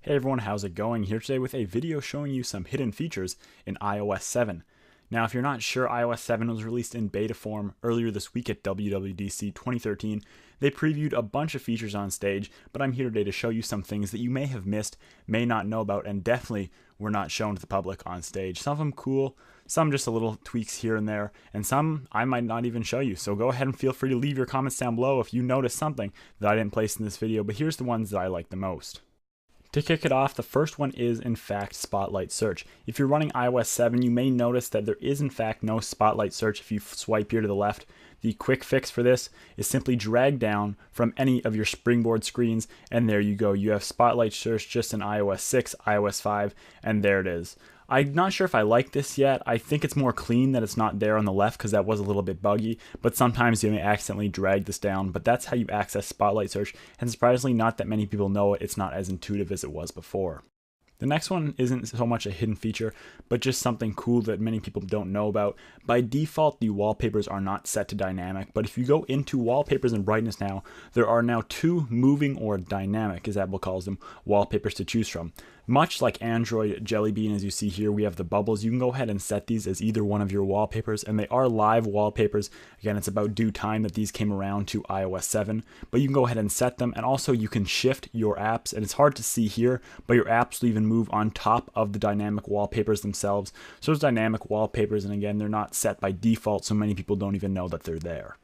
Hey everyone, how's it going? Here today with a video showing you some hidden features in iOS 7. Now, if you're not sure, iOS 7 was released in beta form earlier this week at WWDC 2013. They previewed a bunch of features on stage, but I'm here today to show you some things that you may have missed, may not know about, and definitely were not shown to the public on stage. Some of them cool, some just a little tweaks here and there, and some I might not even show you. So go ahead and feel free to leave your comments down below if you notice something that I didn't place in this video, but here's the ones that I like the most. To kick it off, the first one is in fact Spotlight Search. If you're running iOS 7, you may notice that there is in fact no Spotlight Search if you swipe here to the left. The quick fix for this is simply drag down from any of your springboard screens, and there you go. You have Spotlight Search just in iOS 6, iOS 5, and there it is. I'm not sure if I like this yet. I think it's more clean that it's not there on the left because that was a little bit buggy, but sometimes you may accidentally drag this down, but that's how you access Spotlight Search, and surprisingly not that many people know it. It's not as intuitive as it was before. The next one isn't so much a hidden feature, but just something cool that many people don't know about. By default, the wallpapers are not set to dynamic, but if you go into wallpapers and brightness now, there are now two moving or dynamic, as Apple calls them, wallpapers to choose from. Much like Android Jelly Bean, as you see here, we have the bubbles. You can go ahead and set these as either one of your wallpapers, and they are live wallpapers. Again, it's about due time that these came around to iOS 7, but you can go ahead and set them, and also you can shift your apps, and it's hard to see here, but your apps will even move on top of the dynamic wallpapers themselves. So those dynamic wallpapers, and again, they're not set by default, so many people don't even know that they're there.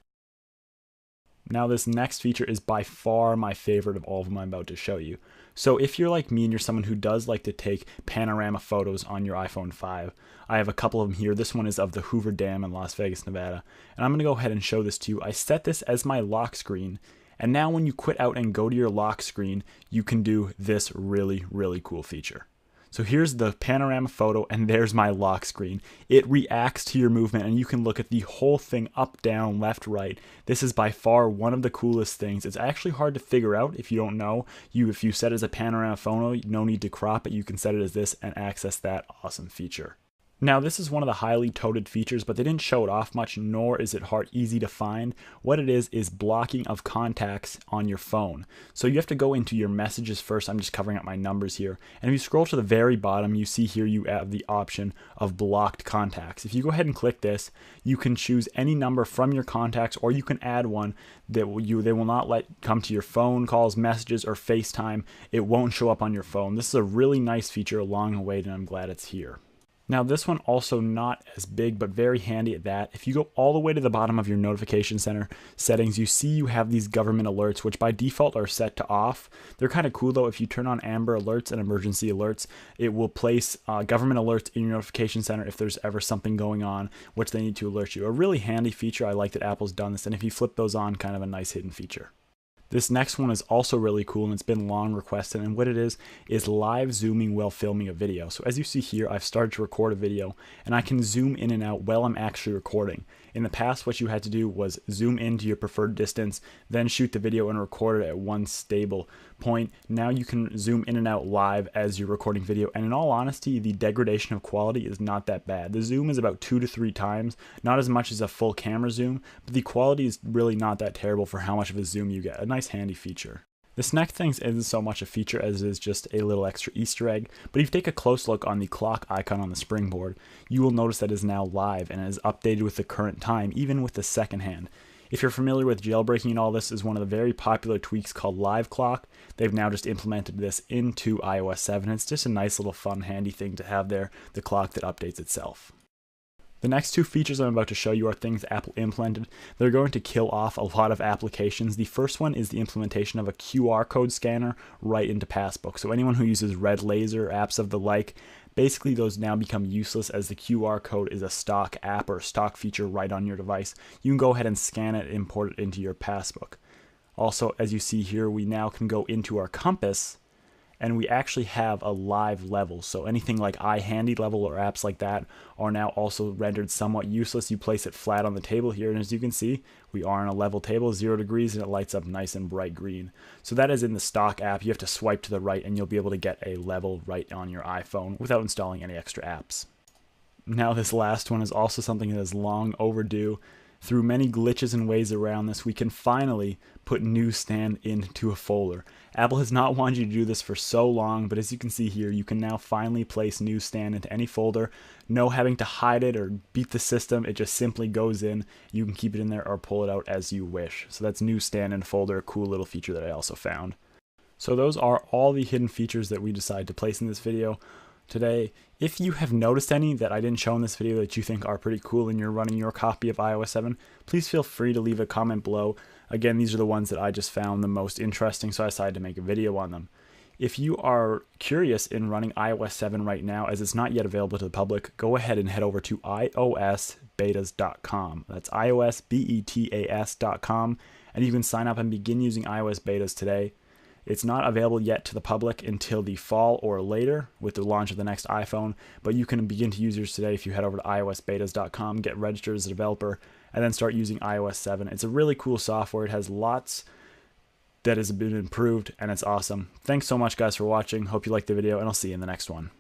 Now this next feature is by far my favorite of all of them I'm about to show you. So if you're like me and you're someone who does like to take panorama photos on your iPhone 5, I have a couple of them here. This one is of the Hoover Dam in Las Vegas, Nevada. And I'm going to go ahead and show this to you. I set this as my lock screen. And now when you quit out and go to your lock screen, you can do this really, really cool feature. So here's the panorama photo, and there's my lock screen. It reacts to your movement, and you can look at the whole thing up, down, left, right. This is by far one of the coolest things. It's actually hard to figure out if you don't know. If you set it as a panorama photo, no need to crop it. You can set it as this and access that awesome feature. Now this is one of the highly touted features, but they didn't show it off much, nor is it easy to find. What it is blocking of contacts on your phone. So you have to go into your messages first. I'm just covering up my numbers here. And if you scroll to the very bottom, you see here you have the option of blocked contacts. If you go ahead and click this, you can choose any number from your contacts, or you can add one that they will not let come to your phone calls, messages, or FaceTime. It won't show up on your phone. This is a really nice feature, long awaited, and I'm glad it's here. Now this one also not as big, but very handy at that. If you go all the way to the bottom of your notification center settings, you see you have these government alerts, which by default are set to off. They're kind of cool though. If you turn on Amber Alerts and Emergency Alerts, it will place government alerts in your notification center if there's ever something going on, which they need to alert you. A really handy feature. I like that Apple's done this, and if you flip those on, kind of a nice hidden feature. This next one is also really cool, and it's been long requested, and what it is live zooming while filming a video. So as you see here, I've started to record a video, and I can zoom in and out while I'm actually recording. In the past, what you had to do was zoom into your preferred distance, then shoot the video and record it at one stable point. Now you can zoom in and out live as you're recording video, and in all honesty, the degradation of quality is not that bad. The zoom is about 2 to 3 times, not as much as a full camera zoom, but the quality is really not that terrible for how much of a zoom you get. A nice handy feature. This next thing isn't so much a feature as it is just a little extra Easter egg, but if you take a close look on the clock icon on the springboard, you will notice that it is now live and is updated with the current time, even with the second hand. If you're familiar with jailbreaking and all, this is one of the very popular tweaks called Live Clock. They've now just implemented this into iOS 7. It's just a nice little fun handy thing to have there, the clock that updates itself. The next two features I'm about to show you are things Apple implemented. They're going to kill off a lot of applications. The first one is the implementation of a QR code scanner right into Passbook. So anyone who uses Red Laser, apps of the like, basically those now become useless as the QR code is a stock app or a stock feature right on your device. You can go ahead and scan it and import it into your Passbook. Also, as you see here, we now can go into our compass, and we actually have a live level. So anything like iHandy level or apps like that are now also rendered somewhat useless. You place it flat on the table here, and as you can see, we are on a level table, 0 degrees, and it lights up nice and bright green. So that is in the stock app. You have to swipe to the right, and you'll be able to get a level right on your iPhone without installing any extra apps. Now this last one is also something that is long overdue. Through many glitches and ways around this, we can finally put newsstand into a folder. Apple has not wanted you to do this for so long, but as you can see here, you can now finally place newsstand into any folder. No having to hide it or beat the system. It just simply goes in. You can keep it in there or pull it out as you wish. So that's newsstand in folder, a cool little feature that I also found. So those are all the hidden features that we decided to place in this video today. If you have noticed any that I didn't show in this video that you think are pretty cool and you're running your copy of iOS 7, please feel free to leave a comment below. Again, these are the ones that I just found the most interesting, so I decided to make a video on them. If you are curious in running iOS 7 right now, as it's not yet available to the public, go ahead and head over to iOSbetas.com. That's iOSbetas.com, and you can sign up and begin using iOS betas today. It's not available yet to the public until the fall or later with the launch of the next iPhone, but you can begin to use yours today if you head over to iOSbetas.com, get registered as a developer, and then start using iOS 7. It's a really cool software. It has lots that has been improved, and it's awesome. Thanks so much, guys, for watching. Hope you liked the video, and I'll see you in the next one.